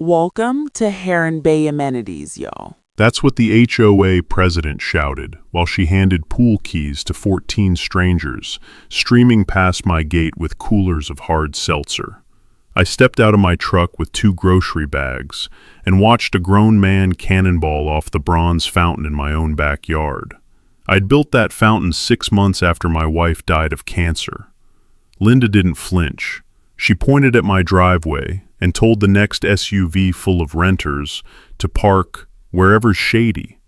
Welcome to Heron Bay Amenities, y'all. That's what the HOA president shouted while she handed pool keys to 14 strangers, streaming past my gate with coolers of hard seltzer. I stepped out of my truck with 2 grocery bags and watched a grown man cannonball off the bronze fountain in my own backyard. I'd built that fountain 6 months after my wife died of cancer. Linda didn't flinch. She pointed at my driveway and told the next SUV full of renters to park wherever's shady.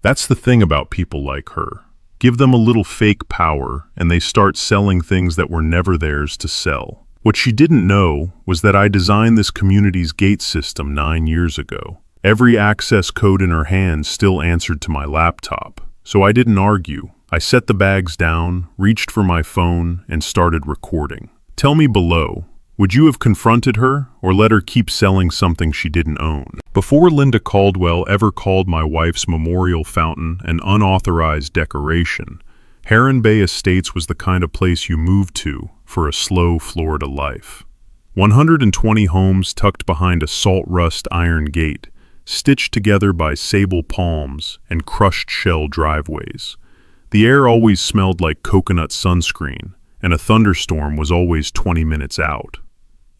That's the thing about people like her. Give them a little fake power and they start selling things that were never theirs to sell. What she didn't know was that I designed this community's gate system 9 years ago. Every access code in her hand still answered to my laptop, so I didn't argue. I set the bags down, reached for my phone, and started recording. Tell me below, would you have confronted her or let her keep selling something she didn't own? Before Linda Caldwell ever called my wife's memorial fountain an unauthorized decoration, Heron Bay Estates was the kind of place you moved to for a slow Florida life. 120 homes tucked behind a salt rust iron gate, stitched together by sable palms and crushed shell driveways. The air always smelled like coconut sunscreen, and a thunderstorm was always 20 minutes out.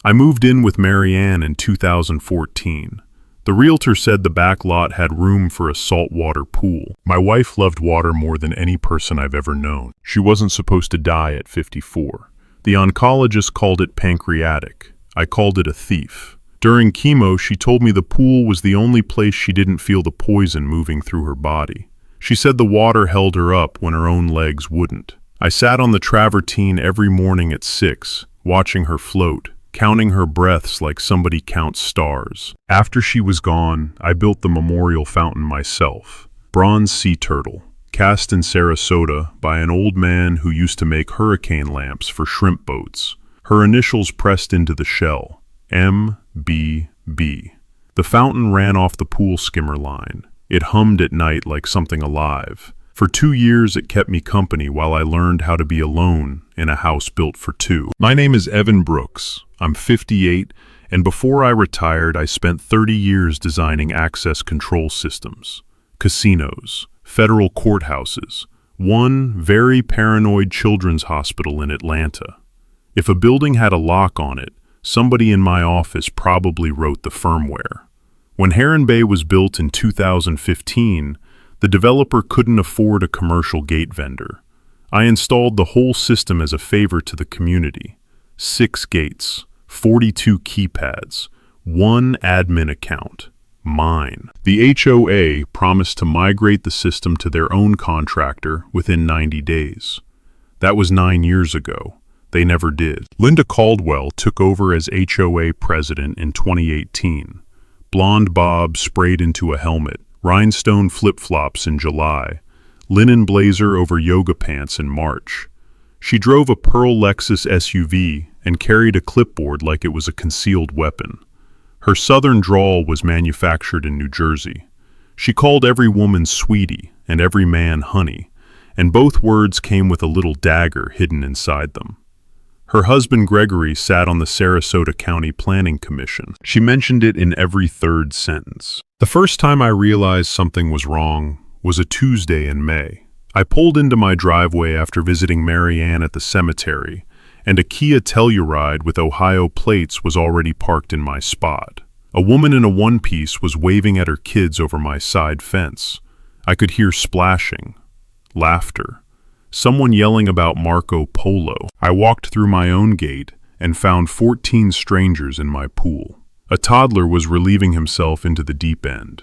I moved in with Mary Ann in 2014. The realtor said the back lot had room for a saltwater pool. My wife loved water more than any person I've ever known. She wasn't supposed to die at 54. The oncologist called it pancreatic. I called it a thief. During chemo, she told me the pool was the only place she didn't feel the poison moving through her body. She said the water held her up when her own legs wouldn't. I sat on the travertine every morning at 6, watching her float, counting her breaths like somebody counts stars. After she was gone, I built the memorial fountain myself. Bronze sea turtle, cast in Sarasota by an old man who used to make hurricane lamps for shrimp boats. Her initials pressed into the shell, MBB. The fountain ran off the pool skimmer line. It hummed at night like something alive. For 2 years, it kept me company while I learned how to be alone in a house built for 2. My name is Evan Brooks. I'm 58, and before I retired, I spent 30 years designing access control systems, casinos, federal courthouses, one very paranoid children's hospital in Atlanta. If a building had a lock on it, somebody in my office probably wrote the firmware. When Heron Bay was built in 2015, the developer couldn't afford a commercial gate vendor. I installed the whole system as a favor to the community. 6 gates, 42 keypads, 1 admin account, mine. The HOA promised to migrate the system to their own contractor within 90 days. That was 9 years ago. They never did. Linda Caldwell took over as HOA president in 2018. Blonde bob sprayed into a helmet, rhinestone flip-flops in July, linen blazer over yoga pants in March. She drove a pearl Lexus SUV and carried a clipboard like it was a concealed weapon. Her southern drawl was manufactured in New Jersey. She called every woman sweetie and every man honey, and both words came with a little dagger hidden inside them. Her husband Gregory sat on the Sarasota County Planning Commission. She mentioned it in every 3rd sentence. The first time I realized something was wrong was a Tuesday in May. I pulled into my driveway after visiting Mary Ann at the cemetery, and a Kia Telluride with Ohio plates was already parked in my spot. A woman in a one-piece was waving at her kids over my side fence. I could hear splashing, laughter, someone yelling about Marco Polo. I walked through my own gate and found 14 strangers in my pool. A toddler was relieving himself into the deep end.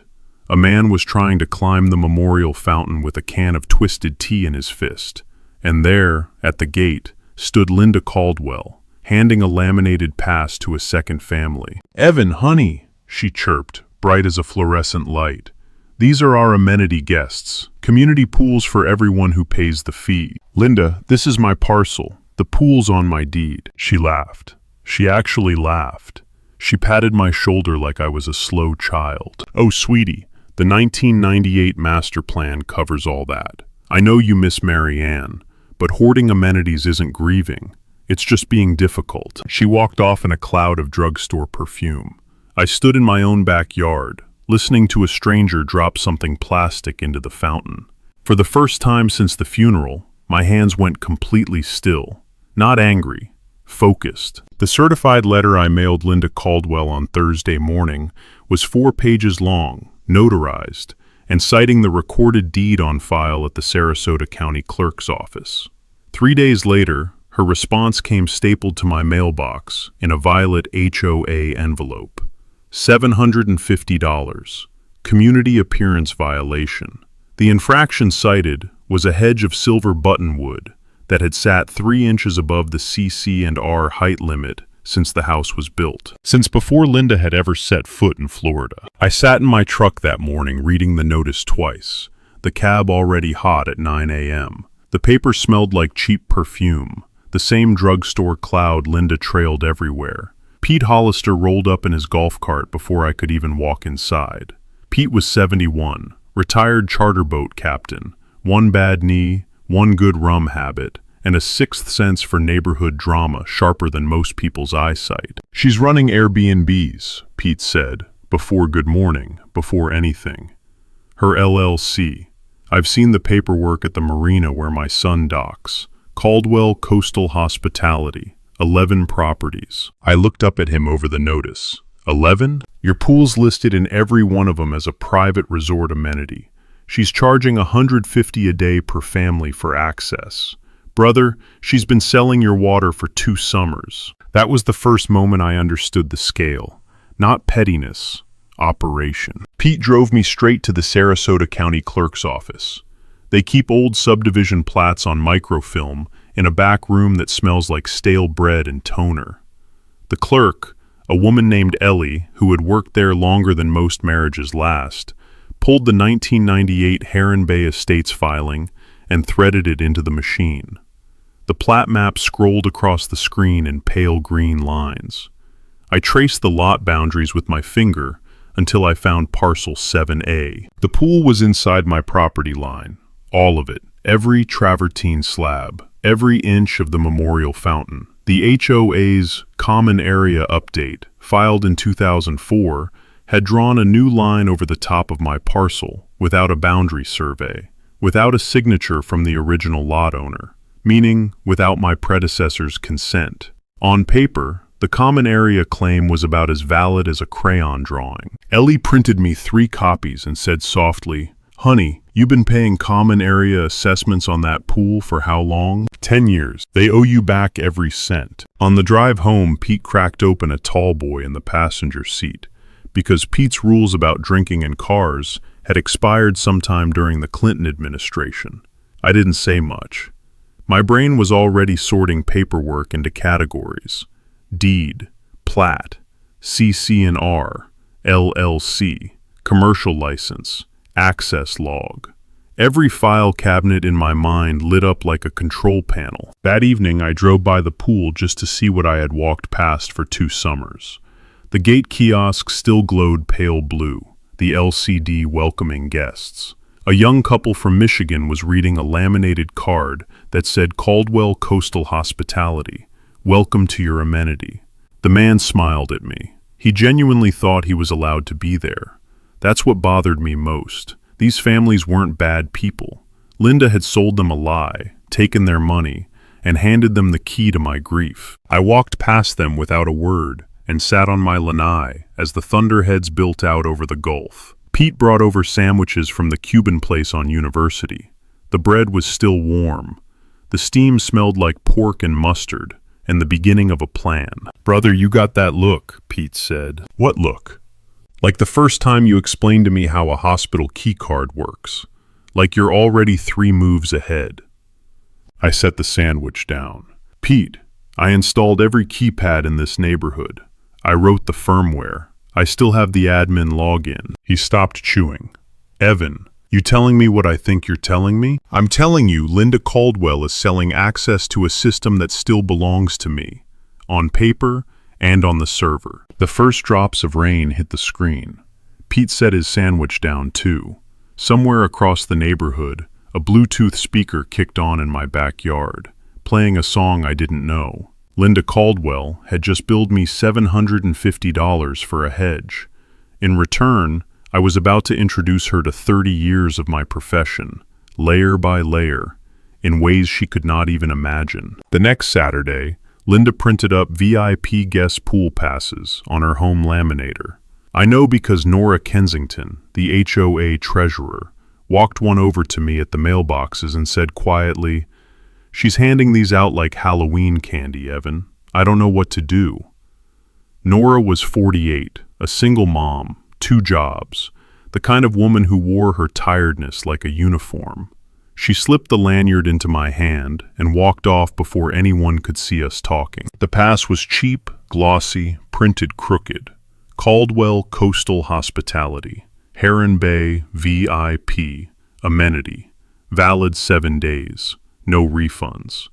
A man was trying to climb the memorial fountain with a can of twisted tea in his fist. And there, at the gate, stood Linda Caldwell, handing a laminated pass to a second family. "Evan, honey," she chirped, bright as a fluorescent light. "These are our amenity guests. Community pools for everyone who pays the fee." "Linda, this is my parcel. The pool's on my deed." She laughed. She actually laughed. She patted my shoulder like I was a slow child. "Oh, sweetie, the 1998 master plan covers all that. I know you miss Mary Ann, but hoarding amenities isn't grieving. It's just being difficult." She walked off in a cloud of drugstore perfume. I stood in my own backyard, listening to a stranger drop something plastic into the fountain. For the first time since the funeral, my hands went completely still. Not angry, focused. The certified letter I mailed Linda Caldwell on Thursday morning was 4 pages long, notarized, and citing the recorded deed on file at the Sarasota County Clerk's office. 3 days later, her response came stapled to my mailbox in a violet HOA envelope. $750. Community appearance violation. The infraction cited was a hedge of silver buttonwood that had sat 3 inches above the CC&R height limit since the house was built. Since before Linda had ever set foot in Florida. I sat in my truck that morning reading the notice twice, the cab already hot at 9 a.m. The paper smelled like cheap perfume, the same drugstore cloud Linda trailed everywhere. Pete Hollister rolled up in his golf cart before I could even walk inside. Pete was 71, retired charter boat captain, 1 bad knee, 1 good rum habit, and a 6th sense for neighborhood drama sharper than most people's eyesight. "She's running Airbnbs," Pete said, before good morning, before anything. "Her LLC. I've seen the paperwork at the marina where my son docks. Caldwell Coastal Hospitality, 11 properties." I looked up at him over the notice. 11? Your pool's listed in every one of them as a private resort amenity. She's charging $150 a day per family for access. Brother, she's been selling your water for 2 summers. That was the first moment I understood the scale. Not pettiness, operation. Pete drove me straight to the Sarasota County Clerk's office. They keep old subdivision plats on microfilm in a back room that smells like stale bread and toner. The clerk, a woman named Ellie, who had worked there longer than most marriages last, pulled the 1998 Heron Bay Estates filing and threaded it into the machine. The plat map scrolled across the screen in pale green lines. I traced the lot boundaries with my finger until I found parcel 7A. The pool was inside my property line. All of it, every travertine slab, every inch of the memorial fountain. The HOA's Common Area Update, filed in 2004, had drawn a new line over the top of my parcel without a boundary survey, without a signature from the original lot owner, meaning without my predecessor's consent. On paper, the common area claim was about as valid as a crayon drawing. Ellie printed me 3 copies and said softly, "Honey, you've been paying common area assessments on that pool for how long? 10 years. They owe you back every cent." On the drive home, Pete cracked open a tall boy in the passenger seat, because Pete's rules about drinking in cars had expired sometime during the Clinton administration. I didn't say much. My brain was already sorting paperwork into categories: deed, plat, CC&R, LLC, commercial license, access log. Every file cabinet in my mind lit up like a control panel. That evening, I drove by the pool just to see what I had walked past for 2 summers. The gate kiosk still glowed pale blue, the LCD welcoming guests. A young couple from Michigan was reading a laminated card that said Caldwell Coastal Hospitality, welcome to your amenity. The man smiled at me. He genuinely thought he was allowed to be there. That's what bothered me most. These families weren't bad people. Linda had sold them a lie, taken their money, and handed them the key to my grief. I walked past them without a word and sat on my lanai as the thunderheads built out over the Gulf. Pete brought over sandwiches from the Cuban place on University. The bread was still warm. The steam smelled like pork and mustard, and the beginning of a plan. "Brother, you got that look," Pete said. "What look?" "Like the first time you explained to me how a hospital key card works. Like you're already 3 moves ahead." I set the sandwich down. "Pete, I installed every keypad in this neighborhood. I wrote the firmware. I still have the admin login." He stopped chewing. "Evan, you telling me what I think you're telling me? I'm telling you Linda Caldwell is selling access to a system that still belongs to me, on paper and on the server." The first drops of rain hit the screen. Pete set his sandwich down too. Somewhere across the neighborhood, a Bluetooth speaker kicked on in my backyard, playing a song I didn't know. Linda Caldwell had just billed me $750 for a hedge. In return, I was about to introduce her to 30 years of my profession, layer by layer, in ways she could not even imagine. The next Saturday, Linda printed up VIP guest pool passes on her home laminator. I know because Nora Kensington, the HOA treasurer, walked one over to me at the mailboxes and said quietly, "She's handing these out like Halloween candy, Evan. I don't know what to do." Nora was 48, a single mom, 2 jobs, the kind of woman who wore her tiredness like a uniform. She slipped the lanyard into my hand and walked off before anyone could see us talking. The pass was cheap, glossy, printed crooked. Caldwell Coastal Hospitality, Heron Bay VIP, amenity, valid 7 days, no refunds.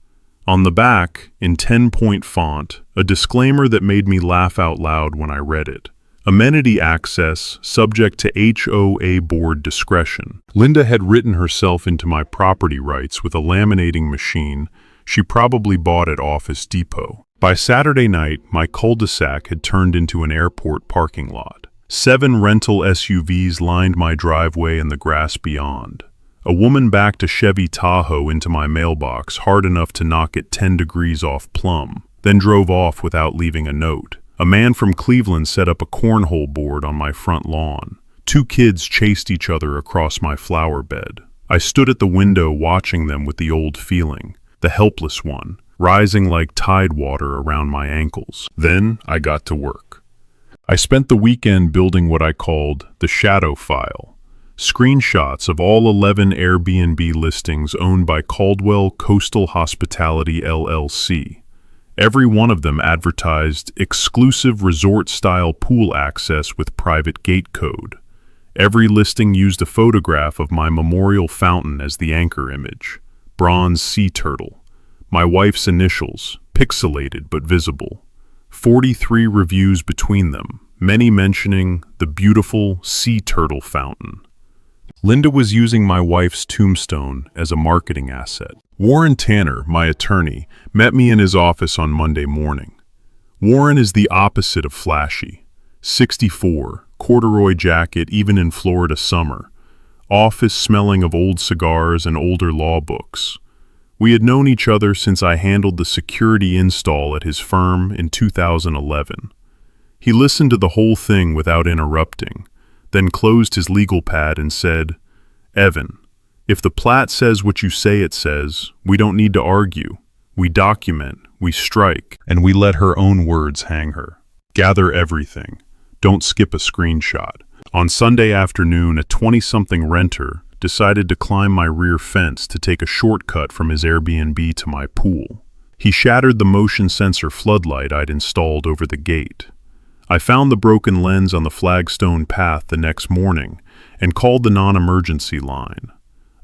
On the back, in 10-point font, a disclaimer that made me laugh out loud when I read it. Amenity access subject to HOA board discretion. Linda had written herself into my property rights with a laminating machine she probably bought at Office Depot. By Saturday night, my cul-de-sac had turned into an airport parking lot. 7 rental SUVs lined my driveway and the grass beyond. A woman backed a Chevy Tahoe into my mailbox hard enough to knock it 10 degrees off plumb, then drove off without leaving a note. A man from Cleveland set up a cornhole board on my front lawn. 2 kids chased each other across my flower bed. I stood at the window watching them with the old feeling, the helpless one, rising like tide water around my ankles. Then I got to work. I spent the weekend building what I called the shadow file, screenshots of all 11 Airbnb listings owned by Caldwell Coastal Hospitality LLC. Every one of them advertised exclusive resort-style pool access with private gate code. Every listing used a photograph of my memorial fountain as the anchor image, bronze sea turtle, my wife's initials, pixelated but visible. 43 reviews between them, many mentioning the beautiful sea turtle fountain. Linda was using my wife's tombstone as a marketing asset. Warren Tanner, my attorney, met me in his office on Monday morning. Warren is the opposite of flashy. 64, corduroy jacket even in Florida summer, office smelling of old cigars and older law books. We had known each other since I handled the security install at his firm in 2011. He listened to the whole thing without interrupting, then closed his legal pad and said, "Evan, if the plat says what you say it says, we don't need to argue. We document, we strike, and we let her own words hang her. Gather everything. Don't skip a screenshot." On Sunday afternoon, a 20-something renter decided to climb my rear fence to take a shortcut from his Airbnb to my pool. He shattered the motion sensor floodlight I'd installed over the gate. I found the broken lens on the flagstone path the next morning and called the non-emergency line.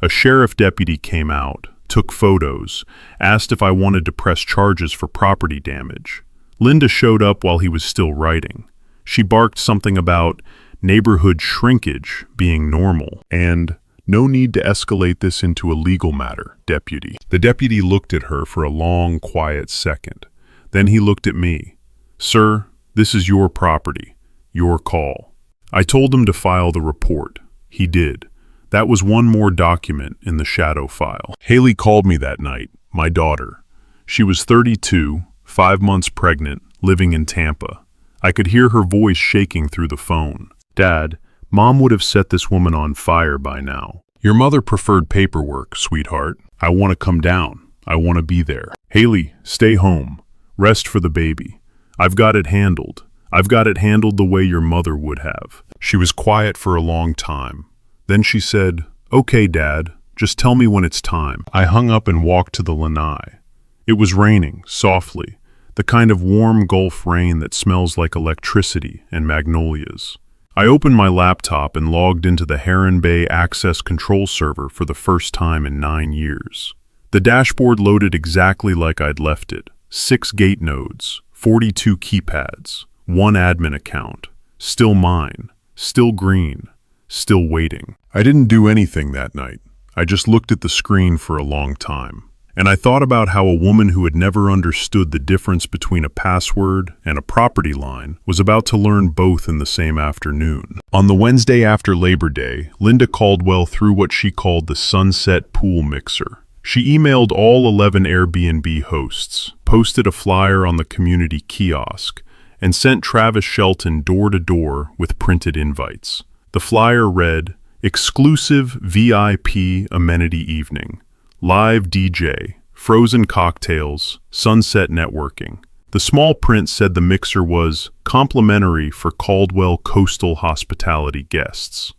A sheriff deputy came out, took photos, asked if I wanted to press charges for property damage. Linda showed up while he was still writing. She barked something about neighborhood shrinkage being normal and no need to escalate this into a legal matter, deputy. The deputy looked at her for a long, quiet second. Then he looked at me. "Sir, this is your property, your call." I told him to file the report. He did. That was one more document in the shadow file. Haley called me that night, my daughter. She was 32, 5 months pregnant, living in Tampa. I could hear her voice shaking through the phone. "Dad, Mom would have set this woman on fire by now. Your mother preferred paperwork, sweetheart. I want to come down. I want to be there. Haley, stay home. Rest for the baby. I've got it handled. I've got it handled the way your mother would have." She was quiet for a long time. Then she said, "Okay, Dad, just tell me when it's time." I hung up and walked to the lanai. It was raining, softly, the kind of warm Gulf rain that smells like electricity and magnolias. I opened my laptop and logged into the Heron Bay Access Control Server for the first time in 9 years. The dashboard loaded exactly like I'd left it. 6 gate nodes, 42 keypads, 1 admin account, still mine, still green, still waiting. I didn't do anything that night. I just looked at the screen for a long time. And I thought about how a woman who had never understood the difference between a password and a property line was about to learn both in the same afternoon. On the Wednesday after Labor Day, Linda Caldwell threw what she called the Sunset Pool Mixer. She emailed all 11 Airbnb hosts, posted a flyer on the community kiosk, and sent Travis Shelton door-to-door with printed invites. The flyer read, "Exclusive VIP amenity evening. Live DJ, frozen cocktails, sunset networking." The small print said the mixer was complimentary for Caldwell Coastal Hospitality guests.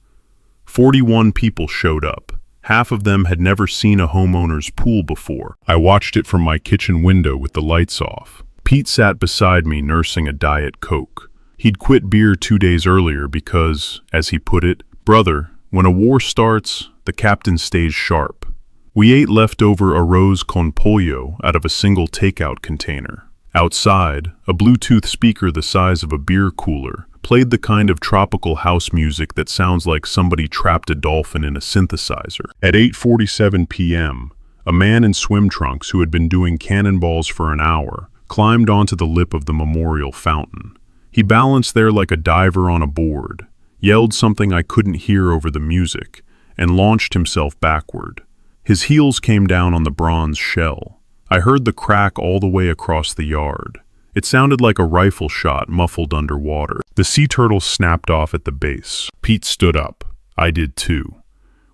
41 people showed up. Half of them had never seen a homeowner's pool before. I watched it from my kitchen window with the lights off. Pete sat beside me nursing a Diet Coke. He'd quit beer 2 days earlier because, as he put it, "Brother, when a war starts, the captain stays sharp." We ate leftover arroz con pollo out of a single takeout container. Outside, a Bluetooth speaker the size of a beer cooler played the kind of tropical house music that sounds like somebody trapped a dolphin in a synthesizer. At 8:47 p.m., a man in swim trunks who had been doing cannonballs for an hour climbed onto the lip of the memorial fountain. He balanced there like a diver on a board, yelled something I couldn't hear over the music, and launched himself backward. His heels came down on the bronze shell. I heard the crack all the way across the yard. It sounded like a rifle shot muffled underwater. The sea turtle snapped off at the base. Pete stood up. I did too.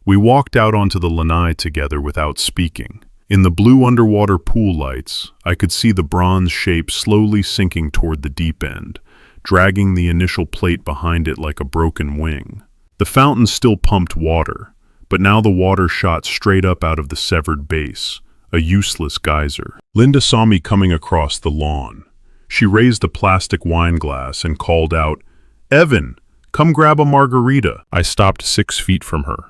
We walked out onto the lanai together without speaking. In the blue underwater pool lights, I could see the bronze shape slowly sinking toward the deep end, dragging the initial plate behind it like a broken wing. The fountain still pumped water, but now the water shot straight up out of the severed base, a useless geyser. Linda saw me coming across the lawn. She raised a plastic wine glass and called out, "Evan, come grab a margarita." I stopped 6 feet from her.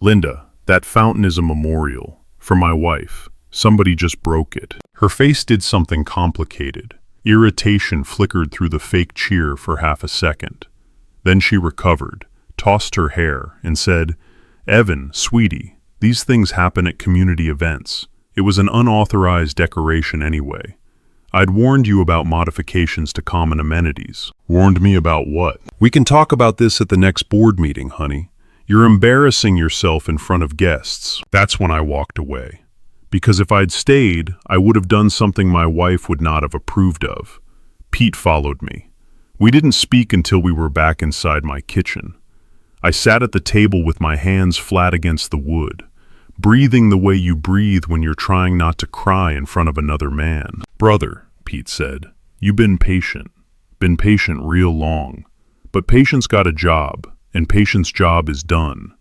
"Linda, that fountain is a memorial. For my wife. Somebody just broke it." Her face did something complicated. Irritation flickered through the fake cheer for half a second. Then she recovered, tossed her hair, and said, "Evan, sweetie, these things happen at community events. It was an unauthorized decoration anyway. I'd warned you about modifications to common amenities." "Warned me about what?" "We can talk about this at the next board meeting, honey. You're embarrassing yourself in front of guests." That's when I walked away. Because if I'd stayed, I would have done something my wife would not have approved of. Pete followed me. We didn't speak until we were back inside my kitchen. I sat at the table with my hands flat against the wood, breathing the way you breathe when you're trying not to cry in front of another man. "Brother," Pete said, "you've been patient real long. But patience got a job, and patience job is done.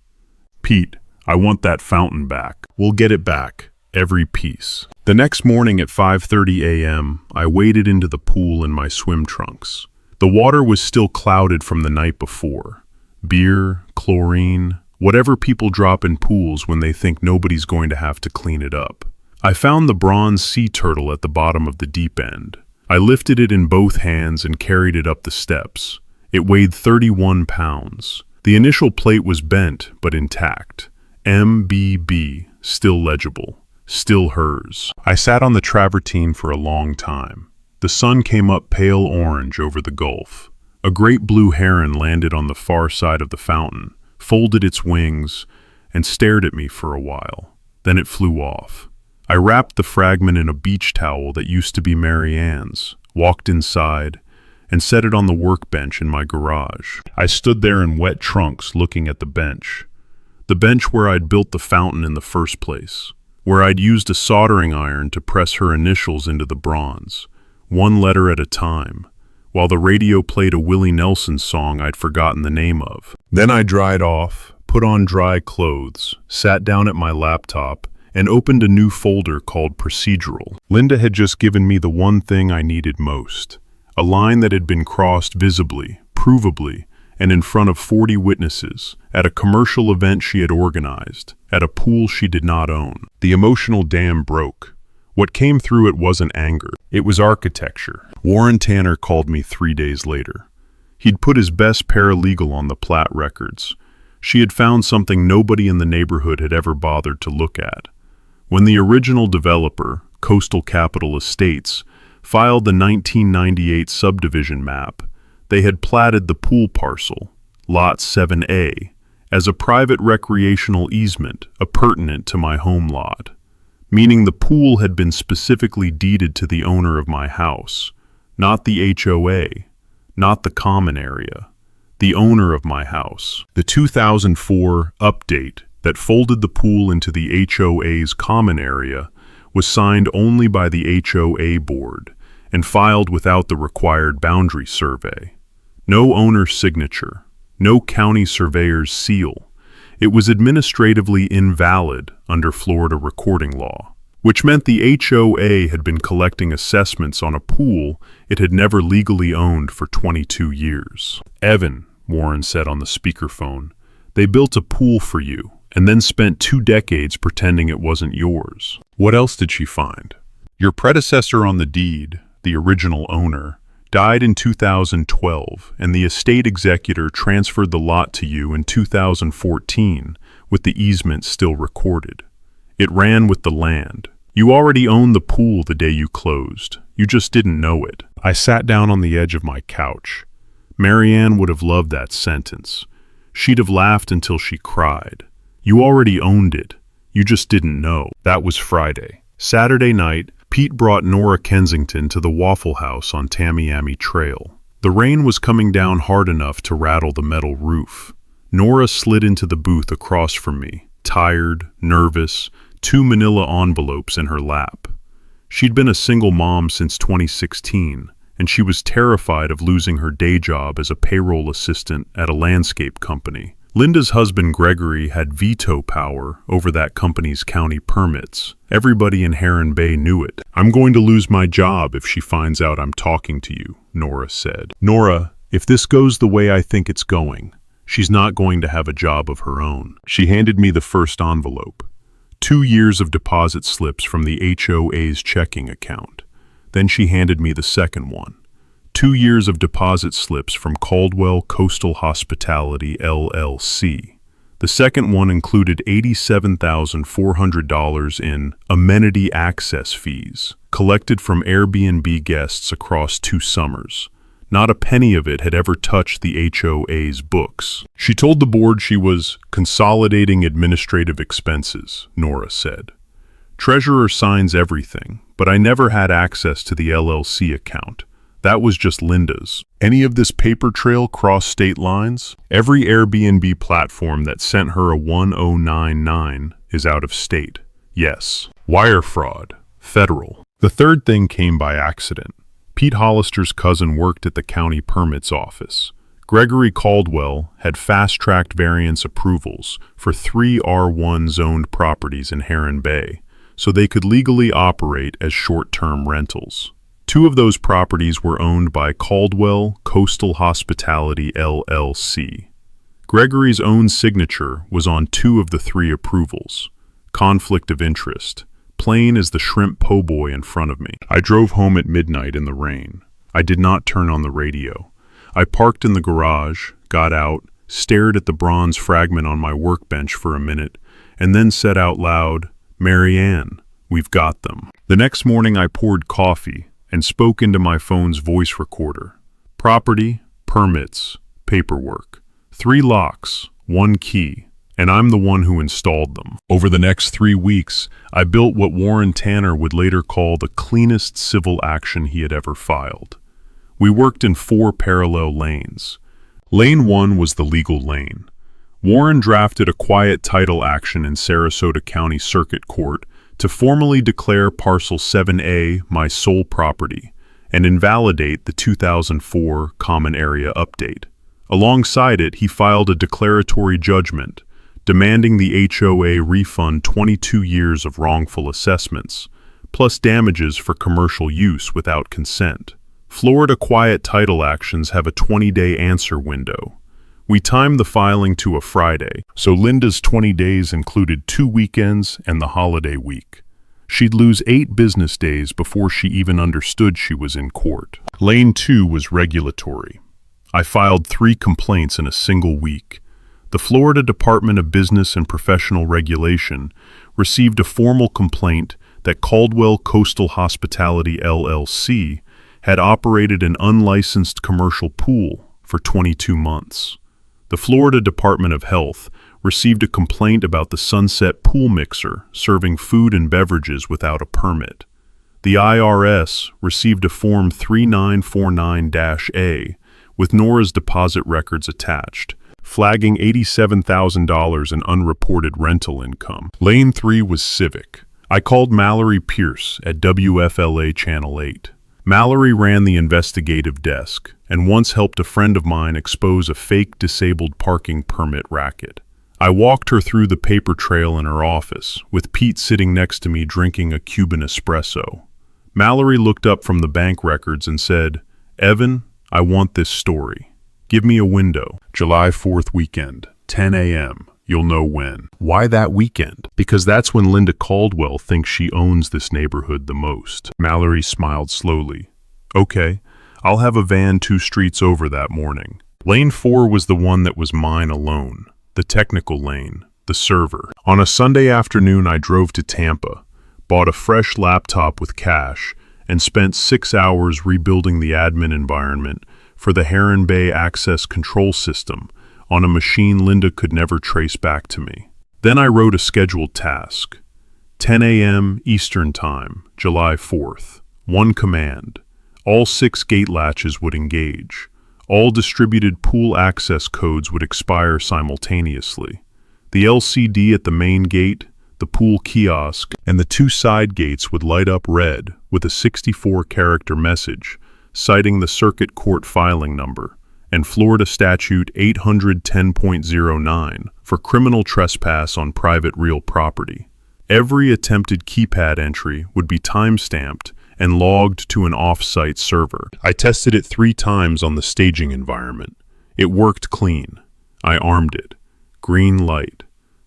Pete, I want that fountain back. We'll get it back, every piece." The next morning at 5:30 a.m., I waded into the pool in my swim trunks. The water was still clouded from the night before. Beer, chlorine, whatever people drop in pools when they think nobody's going to have to clean it up. I found the bronze sea turtle at the bottom of the deep end. I lifted it in both hands and carried it up the steps. It weighed 31 pounds. The initial plate was bent but intact. MBB, still legible, still hers. I sat on the travertine for a long time. The sun came up pale orange over the gulf. A great blue heron landed on the far side of the fountain, folded its wings, and stared at me for a while. Then it flew off. I wrapped the fragment in a beach towel that used to be Mary Ann's, walked inside, and set it on the workbench in my garage. I stood there in wet trunks looking at the bench where I'd built the fountain in the first place, where I'd used a soldering iron to press her initials into the bronze, one letter at a time, while the radio played a Willie Nelson song I'd forgotten the name of. Then I dried off, put on dry clothes, sat down at my laptop, and opened a new folder called Procedural. Linda had just given me the one thing I needed most, a line that had been crossed visibly, provably, and in front of 40 witnesses, at a commercial event she had organized, at a pool she did not own. The emotional dam broke. What came through it wasn't anger. It was architecture. Warren Tanner called me 3 days later. He'd put his best paralegal on the plat records. She had found something nobody in the neighborhood had ever bothered to look at. When the original developer, Coastal Capital Estates, filed the 1998 subdivision map, they had platted the pool parcel, Lot 7A, as a private recreational easement appurtenant to my home lot, meaning the pool had been specifically deeded to the owner of my house, not the HOA, not the common area, the owner of my house. The 2004 update that folded the pool into the HOA's common area was signed only by the HOA board and filed without the required boundary survey. No owner's signature, no county surveyor's seal. It was administratively invalid under Florida recording law, which meant the HOA had been collecting assessments on a pool it had never legally owned for 22 years. "Evan," Warren said on the speakerphone, "they built a pool for you and then spent 2 decades pretending it wasn't yours." What else did she find? "Your predecessor on the deed, the original owner, died in 2012, and the estate executor transferred the lot to you in 2014, with the easement still recorded. It ran with the land. You already owned the pool the day you closed. You just didn't know it." I sat down on the edge of my couch. Marianne would have loved that sentence. She'd have laughed until she cried. You already owned it. You just didn't know. That was Friday. Saturday night, Pete brought Nora Kensington to the Waffle House on Tamiami Trail. The rain was coming down hard enough to rattle the metal roof. Nora slid into the booth across from me, tired, nervous, 2 manila envelopes in her lap. She'd been a single mom since 2016, and she was terrified of losing her day job as a payroll assistant at a landscape company. Linda's husband Gregory had veto power over that company's county permits. Everybody in Heron Bay knew it. "I'm going to lose my job if she finds out I'm talking to you," Nora said. "Nora, if this goes the way I think it's going, she's not going to have a job of her own." She handed me the first envelope. 2 years of deposit slips from the HOA's checking account. Then she handed me the second one. 2 years of deposit slips from Caldwell Coastal Hospitality, LLC. The second one included $87,400 in amenity access fees, collected from Airbnb guests across 2 summers. Not a penny of it had ever touched the HOA's books. She told the board she was consolidating administrative expenses, Nora said. "Treasurer signs everything, but I never had access to the LLC account. That was just Linda's. Any of this paper trail cross state lines? Every Airbnb platform that sent her a 1099 is out of state. Yes. Wire fraud. Federal." The third thing came by accident. Pete Hollister's cousin worked at the county permits office. Gregory Caldwell had fast-tracked variance approvals for 3 R1 zoned properties in Heron Bay, so they could legally operate as short-term rentals. 2 of those properties were owned by Caldwell Coastal Hospitality, LLC. Gregory's own signature was on 2 of the 3 approvals. Conflict of interest. Plain as the shrimp po' boy in front of me. I drove home at midnight in the rain. I did not turn on the radio. I parked in the garage, got out, stared at the bronze fragment on my workbench for a minute, and then said out loud, "Marianne, we've got them." The next morning I poured coffee and spoke into my phone's voice recorder. Property, permits, paperwork. 3 locks, 1 key, and I'm the one who installed them. Over the next 3 weeks, I built what Warren Tanner would later call the cleanest civil action he had ever filed. We worked in 4 parallel lanes. Lane 1 was the legal lane. Warren drafted a quiet title action in Sarasota County Circuit Court to formally declare Parcel 7A my sole property and invalidate the 2004 Common Area Update. Alongside it, he filed a declaratory judgment demanding the HOA refund 22 years of wrongful assessments, plus damages for commercial use without consent. Florida quiet title actions have a 20-day answer window. We timed the filing to a Friday, so Linda's 20 days included 2 weekends and the holiday week. She'd lose 8 business days before she even understood she was in court. Lane 2 was regulatory. I filed 3 complaints in a single week. The Florida Department of Business and Professional Regulation received a formal complaint that Caldwell Coastal Hospitality LLC had operated an unlicensed commercial pool for 22 months. The Florida Department of Health received a complaint about the Sunset Pool Mixer serving food and beverages without a permit. The IRS received a Form 3949-A with Nora's deposit records attached, flagging $87,000 in unreported rental income. Lane 3 was civic. I called Mallory Pierce at WFLA Channel 8. Mallory ran the investigative desk and once helped a friend of mine expose a fake disabled parking permit racket. I walked her through the paper trail in her office, with Pete sitting next to me drinking a Cuban espresso. Mallory looked up from the bank records and said, "Evan, I want this story. Give me a window." July 4th weekend, 10 a.m. You'll know when. Why that weekend? Because that's when Linda Caldwell thinks she owns this neighborhood the most. Mallory smiled slowly. Okay, I'll have a van 2 streets over that morning. Lane 4 was the one that was mine alone. The technical lane, the server. On a Sunday afternoon, I drove to Tampa, bought a fresh laptop with cash, and spent 6 hours rebuilding the admin environment for the Heron Bay access control system on a machine Linda could never trace back to me. Then I wrote a scheduled task. 10 a.m. Eastern Time, July 4th. One command. All 6 gate latches would engage. All distributed pool access codes would expire simultaneously. The LCD at the main gate, the pool kiosk, and the 2 side gates would light up red with a 64-character message citing the circuit court filing number and Florida Statute 810.09 for criminal trespass on private real property. Every attempted keypad entry would be time-stamped and logged to an off-site server. I tested it 3 times on the staging environment. It worked clean. I armed it. Green light.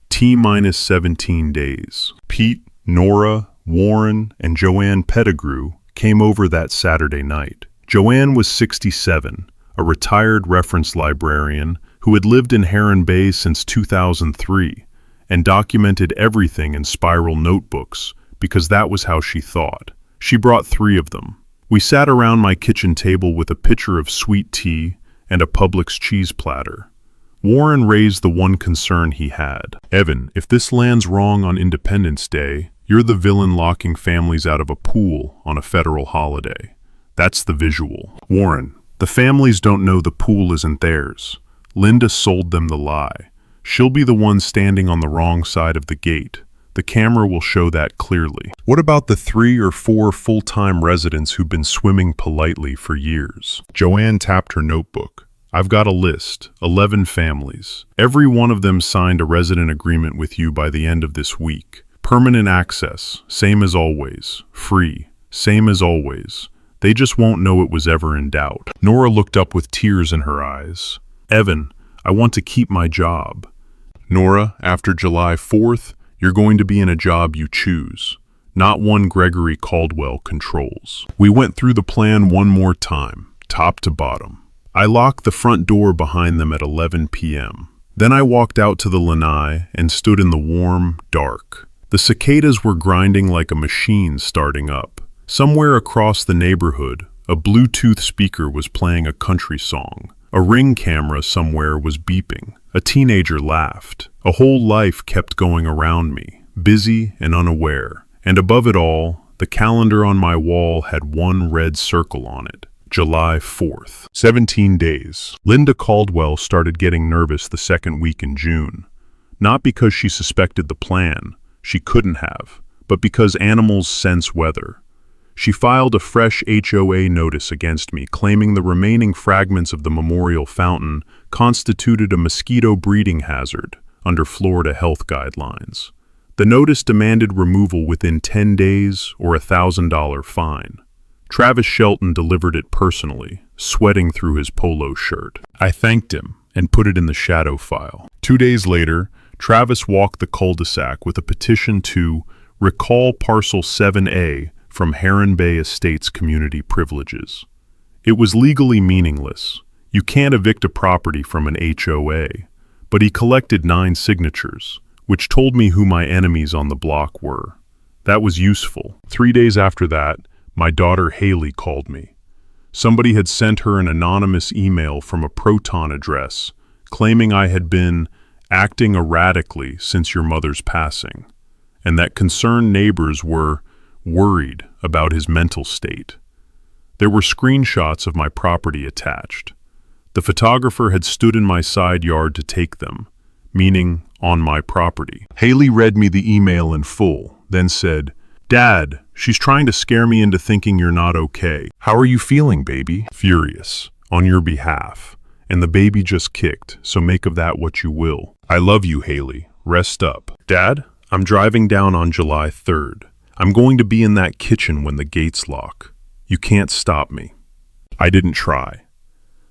T-17 days. Pete, Nora, Warren, and Joanne Pettigrew came over that Saturday night. Joanne was 67, a retired reference librarian who had lived in Heron Bay since 2003 and documented everything in spiral notebooks because that was how she thought. She brought 3 of them. We sat around my kitchen table with a pitcher of sweet tea and a Publix cheese platter. Warren raised the one concern he had. "Evan, if this lands wrong on Independence Day, you're the villain locking families out of a pool on a federal holiday. That's the visual." "Warren, the families don't know the pool isn't theirs. Linda sold them the lie. She'll be the one standing on the wrong side of the gate. The camera will show that clearly." "What about the 3 or 4 full-time residents who've been swimming politely for years?" Joanne tapped her notebook. "I've got a list, 11 families. Every one of them signed a resident agreement with you by the end of this week. Permanent access, same as always. Free, same as always. They just won't know it was ever in doubt." Nora looked up with tears in her eyes. "Evan, I want to keep my job." "Nora, after July 4th, you're going to be in a job you choose, not one Gregory Caldwell controls." We went through the plan one more time, top to bottom. I locked the front door behind them at 11 p.m. Then I walked out to the lanai and stood in the warm, dark. The cicadas were grinding like a machine starting up. Somewhere across the neighborhood, a Bluetooth speaker was playing a country song. A Ring camera somewhere was beeping. A teenager laughed. A whole life kept going around me, busy and unaware. And above it all, the calendar on my wall had one red circle on it. July 4th. 17 days. Linda Caldwell started getting nervous the second week in June. Not because she suspected the plan, she couldn't have, but because animals sense weather. She filed a fresh HOA notice against me, claiming the remaining fragments of the memorial fountain constituted a mosquito breeding hazard under Florida health guidelines. The notice demanded removal within 10 days or a $1,000 fine. Travis Shelton delivered it personally, sweating through his polo shirt. I thanked him and put it in the shadow file. 2 days later, Travis walked the cul-de-sac with a petition to recall Parcel 7A from Heron Bay Estates community privileges. It was legally meaningless. You can't evict a property from an HOA, but he collected 9 signatures, which told me who my enemies on the block were. That was useful. 3 days after that, my daughter Haley called me. Somebody had sent her an anonymous email from a Proton address, claiming I had been acting erratically since your mother's passing, and that concerned neighbors were worried about his mental state. There were screenshots of my property attached. The photographer had stood in my side yard to take them, meaning on my property. Haley read me the email in full, then said, "Dad, she's trying to scare me into thinking you're not okay. How are you feeling, baby?" Furious, on your behalf. And the baby just kicked, so make of that what you will. I love you, Haley. Rest up. Dad, I'm driving down on July 3rd. I'm going to be in that kitchen when the gates lock. You can't stop me. I didn't try.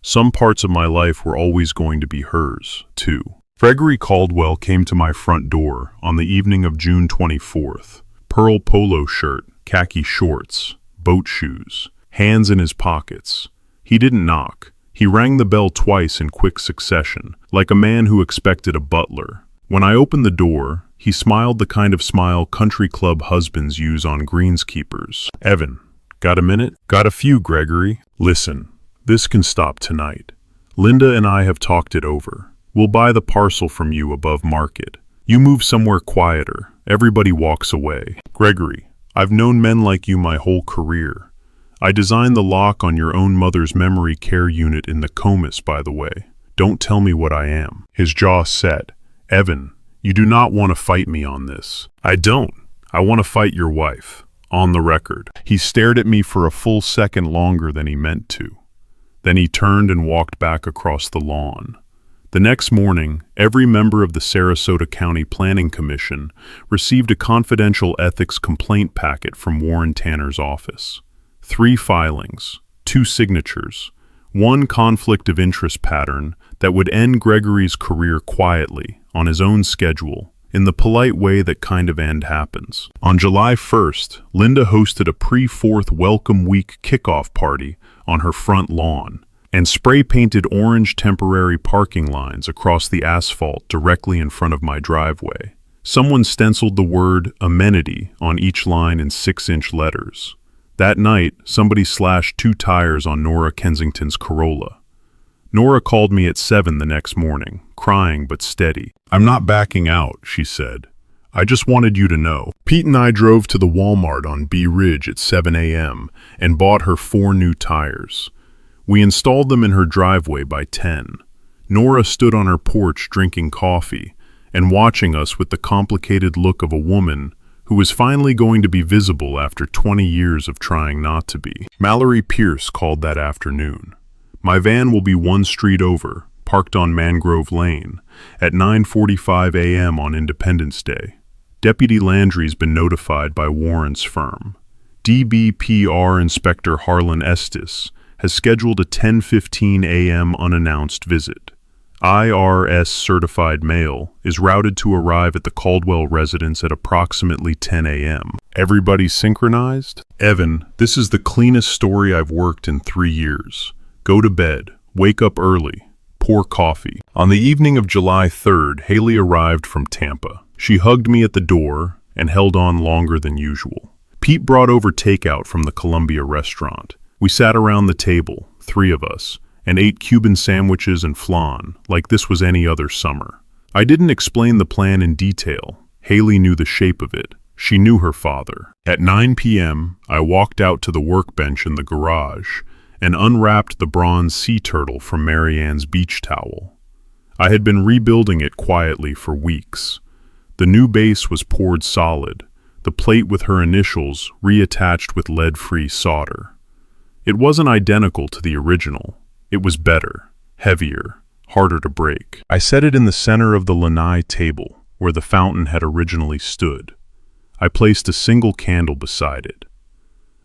Some parts of my life were always going to be hers, too. Gregory Caldwell came to my front door on the evening of June 24th. Pearl polo shirt, khaki shorts, boat shoes, hands in his pockets. He didn't knock. He rang the bell twice in quick succession, like a man who expected a butler. When I opened the door, he smiled the kind of smile country club husbands use on greenskeepers. "Evan, got a minute?" "Got a few, Gregory." "Listen, this can stop tonight. Linda and I have talked it over. We'll buy the parcel from you above market. You move somewhere quieter. Everybody walks away." "Gregory, I've known men like you my whole career. I designed the lock on your own mother's memory care unit in the Comus, by the way. Don't tell me what I am." His jaw set. "Evan, you do not want to fight me on this." "I don't. I want to fight your wife. On the record." He stared at me for a full second longer than he meant to. Then he turned and walked back across the lawn. The next morning, every member of the Sarasota County Planning Commission received a confidential ethics complaint packet from Warren Tanner's office. 3 filings, 2 signatures, 1 conflict of interest pattern that would end Gregory's career quietly, on his own schedule, in the polite way that kind of end happens. On July 1st, Linda hosted a pre-4th Welcome Week kickoff party on her front lawn, and spray-painted orange temporary parking lines across the asphalt directly in front of my driveway. Someone stenciled the word amenity on each line in 6-inch letters. That night, somebody slashed 2 tires on Nora Kensington's Corolla. Nora called me at 7 the next morning, crying but steady. "I'm not backing out," she said. "I just wanted you to know." Pete and I drove to the Walmart on Bee Ridge at 7 a.m. and bought her 4 new tires. We installed them in her driveway by 10. Nora stood on her porch drinking coffee and watching us with the complicated look of a woman who was finally going to be visible after 20 years of trying not to be. Mallory Pierce called that afternoon. My van will be 1 street over, parked on Mangrove Lane, at 9:45 a.m. on Independence Day. Deputy Landry's been notified by Warren's firm. DBPR Inspector Harlan Estes has scheduled a 10:15 a.m. unannounced visit. IRS certified mail is routed to arrive at the Caldwell residence at approximately 10 a.m. Everybody synchronized? "Evan, this is the cleanest story I've worked in 3 years. Go to bed, wake up early, pour coffee." On the evening of July 3rd, Haley arrived from Tampa. She hugged me at the door and held on longer than usual. Pete brought over takeout from the Columbia restaurant. We sat around the table, 3 of us, and ate Cuban sandwiches and flan like this was any other summer. I didn't explain the plan in detail. Haley knew the shape of it. She knew her father. At 9 p.m., I walked out to the workbench in the garage and unwrapped the bronze sea turtle from Marianne's beach towel. I had been rebuilding it quietly for weeks. The new base was poured solid, the plate with her initials reattached with lead-free solder. It wasn't identical to the original. It was better, heavier, harder to break. I set it in the center of the lanai table, where the fountain had originally stood. I placed a single candle beside it.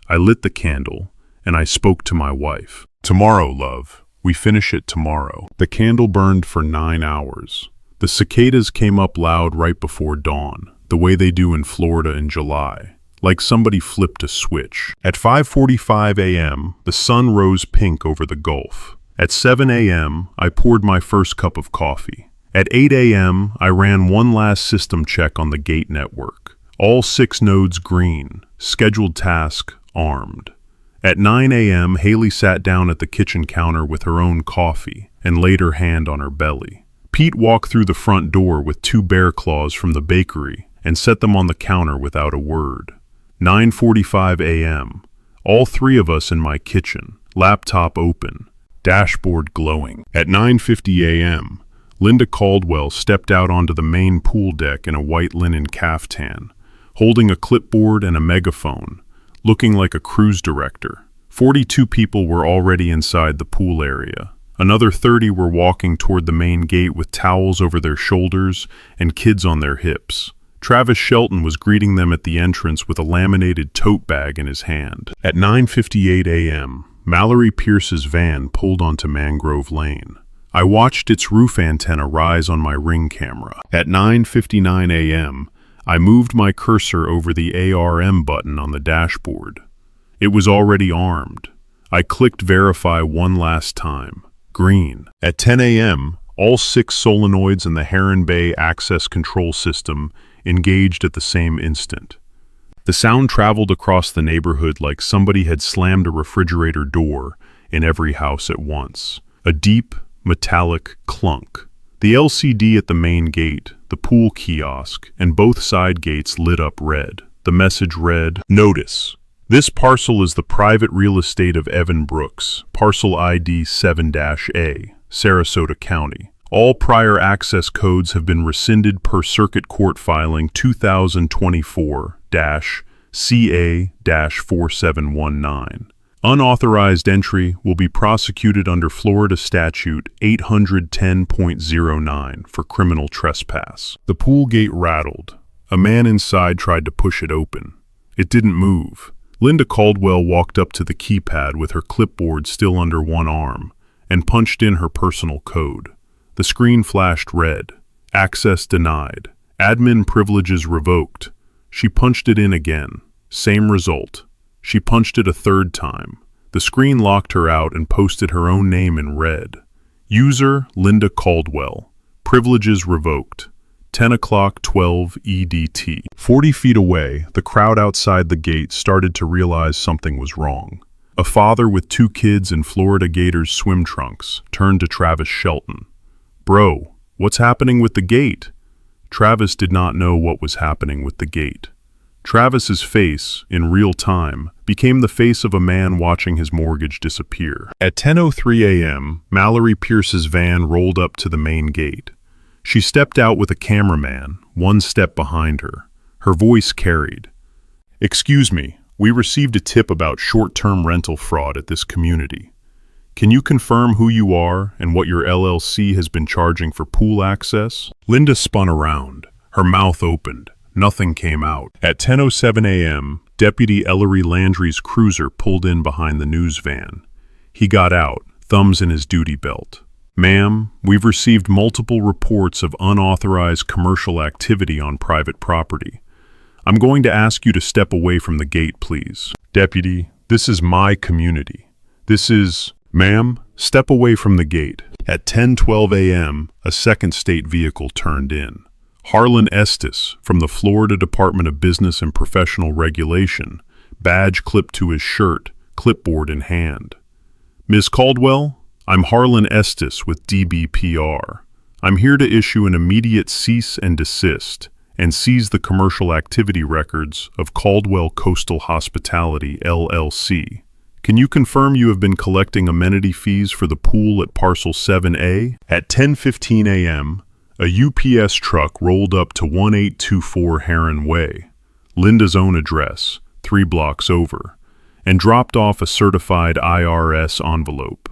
I lit the candle, and I spoke to my wife. "Tomorrow, love. We finish it tomorrow." The candle burned for 9 hours. The cicadas came up loud right before dawn, the way they do in Florida in July, like somebody flipped a switch. At 5:45 a.m., the sun rose pink over the Gulf. At 7 a.m., I poured my first cup of coffee. At 8 a.m., I ran one last system check on the gate network. All 6 nodes green, scheduled task armed. At 9 a.m., Haley sat down at the kitchen counter with her own coffee and laid her hand on her belly. Pete walked through the front door with 2 bear claws from the bakery and set them on the counter without a word. 9:45 a.m., all 3 of us in my kitchen, laptop open, dashboard glowing. At 9:50 a.m., Linda Caldwell stepped out onto the main pool deck in a white linen caftan, holding a clipboard and a megaphone, looking like a cruise director. 42 people were already inside the pool area. Another 30 were walking toward the main gate with towels over their shoulders and kids on their hips. Travis Shelton was greeting them at the entrance with a laminated tote bag in his hand. At 9:58 a.m., Mallory Pierce's van pulled onto Mangrove Lane. I watched its roof antenna rise on my Ring camera. At 9:59 a.m., I moved my cursor over the ARM button on the dashboard. It was already armed. I clicked verify one last time. Green. At 10 a.m., all 6 solenoids in the Heron Bay access control system engaged at the same instant. The sound traveled across the neighborhood like somebody had slammed a refrigerator door in every house at once. A deep, metallic clunk. The LCD at the main gate, the pool kiosk, and both side gates lit up red. The message read, "Notice. This parcel is the private real estate of Evan Brooks, parcel ID 7-A, Sarasota County. All prior access codes have been rescinded per Circuit Court Filing 2024-CA-4719. Unauthorized entry will be prosecuted under Florida Statute 810.09 for criminal trespass." The pool gate rattled. A man inside tried to push it open. It didn't move. Linda Caldwell walked up to the keypad with her clipboard still under one arm and punched in her personal code. The screen flashed red. Access denied. Admin privileges revoked. She punched it in again. Same result. She punched it a third time. The screen locked her out and posted her own name in red. User Linda Caldwell. Privileges revoked. 10:12 EDT. 40 feet away, the crowd outside the gate started to realize something was wrong. A father with 2 kids in Florida Gators swim trunks turned to Travis Shelton. "Bro, what's happening with the gate?" Travis did not know what was happening with the gate. Travis's face, in real time, became the face of a man watching his mortgage disappear. At 10:03 a.m., Mallory Pierce's van rolled up to the main gate. She stepped out with a cameraman, one step behind her. Her voice carried. "Excuse me, we received a tip about short-term rental fraud at this community. Can you confirm who you are and what your LLC has been charging for pool access?" Linda spun around. Her mouth opened. Nothing came out. At 10:07 a.m., Deputy Ellery Landry's cruiser pulled in behind the news van. He got out, thumbs in his duty belt. "Ma'am, we've received multiple reports of unauthorized commercial activity on private property. I'm going to ask you to step away from the gate, please." "Deputy, this is my community. This is..." "Ma'am, step away from the gate." At 10:12 a.m., a second state vehicle turned in. Harlan Estes, from the Florida Department of Business and Professional Regulation, badge clipped to his shirt, clipboard in hand. "Ms. Caldwell, I'm Harlan Estes with DBPR. I'm here to issue an immediate cease and desist and seize the commercial activity records of Caldwell Coastal Hospitality, LLC. Can you confirm you have been collecting amenity fees for the pool at Parcel 7A?" At 10:15 a.m., a UPS truck rolled up to 1824 Heron Way, Linda's own address, 3 blocks over, and dropped off a certified IRS envelope.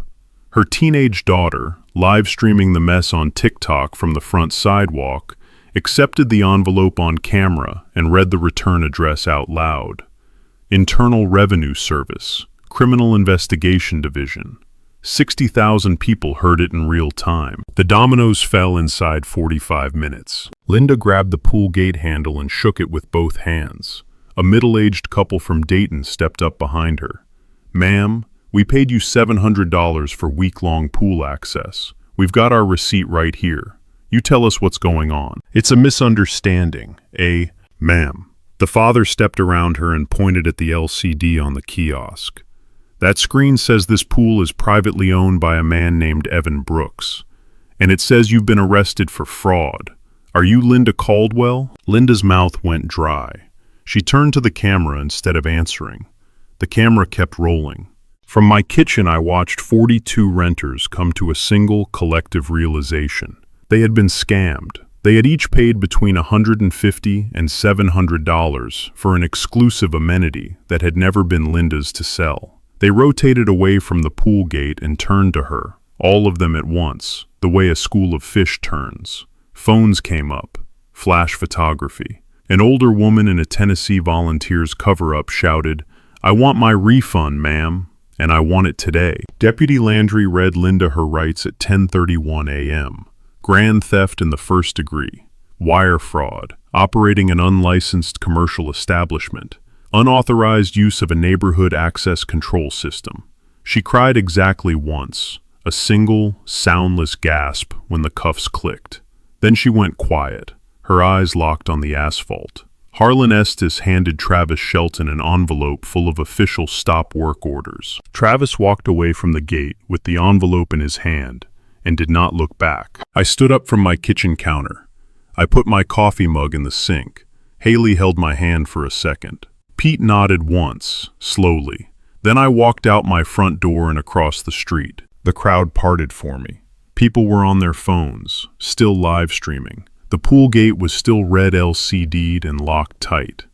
Her teenage daughter, live streaming the mess on TikTok from the front sidewalk, accepted the envelope on camera and read the return address out loud. Internal Revenue Service, Criminal Investigation Division. 60,000 people heard it in real time. The dominoes fell inside 45 minutes. Linda grabbed the pool gate handle and shook it with both hands. A middle-aged couple from Dayton stepped up behind her. "Ma'am, we paid you $700 for week-long pool access. We've got our receipt right here. You tell us what's going on. It's a misunderstanding. Ma'am. The father stepped around her and pointed at the LCD on the kiosk. That screen says this pool is privately owned by a man named Evan Brooks. And it says you've been arrested for fraud. Are you Linda Caldwell? Linda's mouth went dry. She turned to the camera instead of answering. The camera kept rolling. From my kitchen, I watched 42 renters come to a single collective realization. They had been scammed. They had each paid between $150 and $700 for an exclusive amenity that had never been Linda's to sell. They rotated away from the pool gate and turned to her, all of them at once, the way a school of fish turns. Phones came up. Flash photography. An older woman in a Tennessee Volunteers cover-up shouted, "I want my refund, ma'am, and I want it today." Deputy Landry read Linda her rights at 10:31 a.m. Grand theft in the first degree, wire fraud, operating an unlicensed commercial establishment, unauthorized use of a neighborhood access control system. She cried exactly once, a single, soundless gasp when the cuffs clicked. Then she went quiet, her eyes locked on the asphalt. Harlan Estes handed Travis Shelton an envelope full of official stop work orders. Travis walked away from the gate with the envelope in his hand and did not look back. I stood up from my kitchen counter. I put my coffee mug in the sink. Haley held my hand for a second. Pete nodded once, slowly. Then I walked out my front door and across the street. The crowd parted for me. People were on their phones, still live streaming. The pool gate was still red LCD'd and locked tight.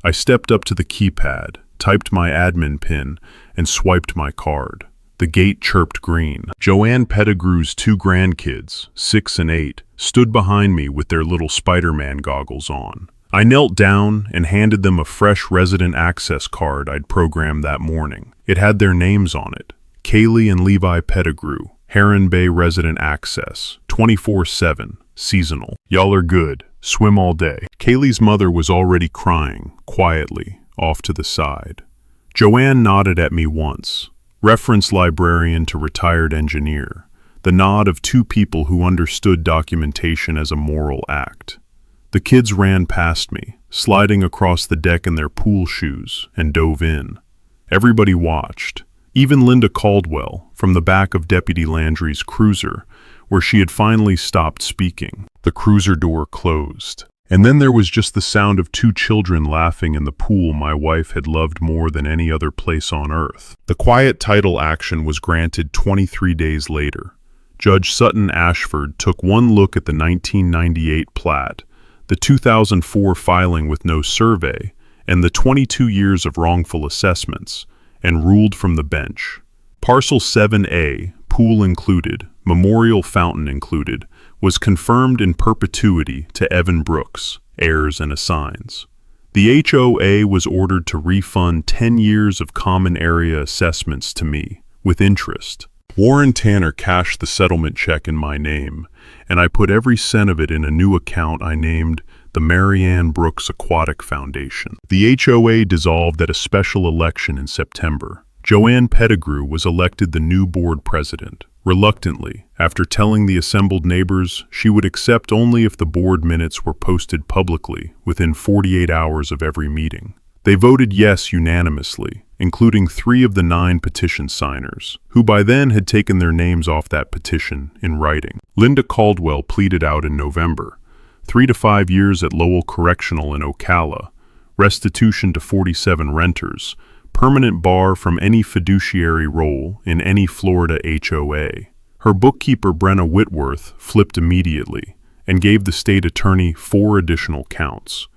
I stepped up to the keypad, typed my admin PIN, and swiped my card. The gate chirped green. Joanne Pettigrew's 2 grandkids, 6 and 8, stood behind me with their little Spider-Man goggles on. I knelt down and handed them a fresh resident access card I'd programmed that morning. It had their names on it. Kaylee and Levi Pettigrew, Heron Bay resident access, 24/7, seasonal. Y'all are good. Swim all day. Kaylee's mother was already crying, quietly, off to the side. Joanne nodded at me once. Reference librarian to retired engineer. The nod of 2 people who understood documentation as a moral act. The kids ran past me, sliding across the deck in their pool shoes, and dove in. Everybody watched. Even Linda Caldwell, from the back of Deputy Landry's cruiser, where she had finally stopped speaking. The cruiser door closed. And then there was just the sound of 2 children laughing in the pool my wife had loved more than any other place on earth. The quiet title action was granted 23 days later. Judge Sutton Ashford took one look at the 1998 plat, the 2004 filing with no survey, and the 22 years of wrongful assessments, and ruled from the bench. Parcel 7A, pool included, memorial fountain included, was confirmed in perpetuity to Evan Brooks, heirs and assigns. The HOA was ordered to refund 10 years of common area assessments to me, with interest. Warren Tanner cashed the settlement check in my name, and I put every cent of it in a new account I named the Marianne Brooks Aquatic Foundation. The HOA dissolved at a special election in September. Joanne Pettigrew was elected the new board president. Reluctantly, after telling the assembled neighbors she would accept only if the board minutes were posted publicly within 48 hours of every meeting. They voted yes unanimously, including 3 of the 9 petition signers, who by then had taken their names off that petition in writing. Linda Caldwell pleaded out in November, 3 to 5 years at Lowell Correctional in Ocala, restitution to 47 renters, permanent bar from any fiduciary role in any Florida HOA. Her bookkeeper, Brenna Whitworth, flipped immediately and gave the state attorney 4 additional counts.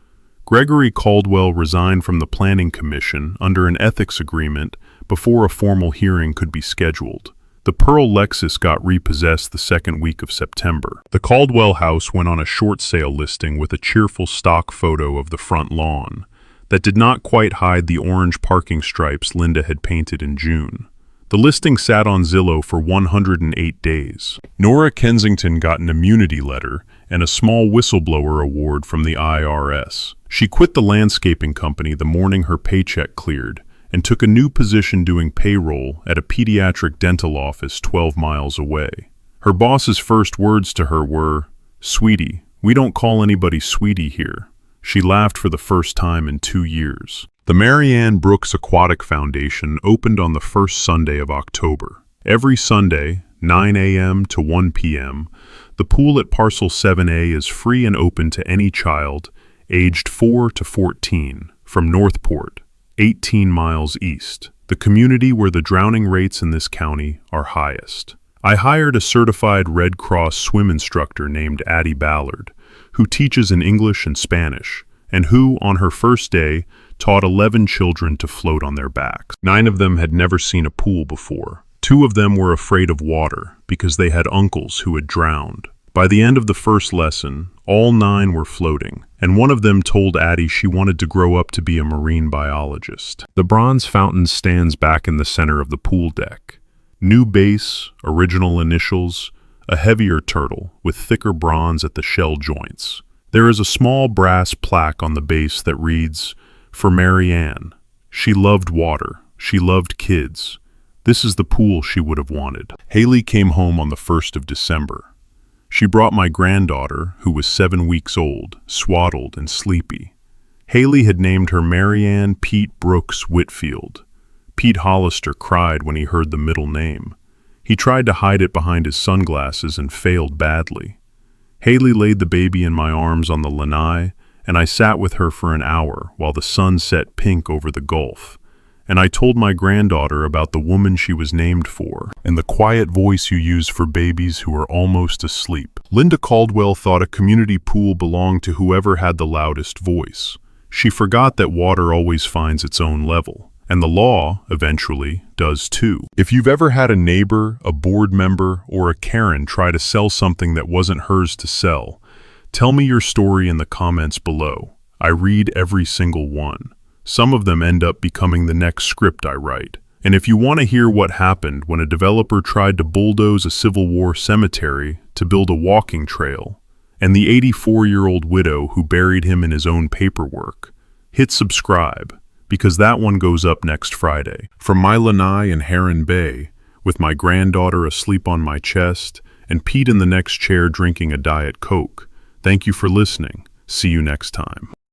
Gregory Caldwell resigned from the Planning Commission under an ethics agreement before a formal hearing could be scheduled. The Pearl Lexus got repossessed the second week of September. The Caldwell house went on a short sale listing with a cheerful stock photo of the front lawn that did not quite hide the orange parking stripes Linda had painted in June. The listing sat on Zillow for 108 days. Nora Kensington got an immunity letter and a small whistleblower award from the IRS. She quit the landscaping company the morning her paycheck cleared and took a new position doing payroll at a pediatric dental office 12 miles away. Her boss's first words to her were, "Sweetie, we don't call anybody sweetie here." She laughed for the first time in 2 years. The Marianne Brooks Aquatic Foundation opened on the first Sunday of October. Every Sunday, 9 a.m. to 1 p.m., the pool at Parcel 7A is free and open to any child aged 4 to 14 from Northport, 18 miles east, the community where the drowning rates in this county are highest. I hired a certified Red Cross swim instructor named Addie Ballard, who teaches in English and Spanish, and who, on her first day, taught 11 children to float on their backs. 9 of them had never seen a pool before. 2 of them were afraid of water because they had uncles who had drowned. By the end of the first lesson, all 9 were floating, and one of them told Addie she wanted to grow up to be a marine biologist. The bronze fountain stands back in the center of the pool deck. New base, original initials, a heavier turtle with thicker bronze at the shell joints. There is a small brass plaque on the base that reads, "For Marianne. She loved water. She loved kids. This is the pool she would have wanted." Haley came home on the 1st of December. She brought my granddaughter, who was 7 weeks old, swaddled and sleepy. Haley had named her Marianne Pete Brooks Whitfield. Pete Hollister cried when he heard the middle name. He tried to hide it behind his sunglasses and failed badly. Haley laid the baby in my arms on the lanai, and I sat with her for an hour while the sun set pink over the Gulf. And I told my granddaughter about the woman she was named for, and the quiet voice you use for babies who are almost asleep. Linda Caldwell thought a community pool belonged to whoever had the loudest voice. She forgot that water always finds its own level. And the law, eventually, does too. If you've ever had a neighbor, a board member, or a Karen try to sell something that wasn't hers to sell, tell me your story in the comments below. I read every single one. Some of them end up becoming the next script I write. And if you want to hear what happened when a developer tried to bulldoze a Civil War cemetery to build a walking trail, and the 84-year-old widow who buried him in his own paperwork, hit subscribe, because that one goes up next Friday. From my lanai in Heron Bay, with my granddaughter asleep on my chest, and Pete in the next chair drinking a Diet Coke, thank you for listening. See you next time.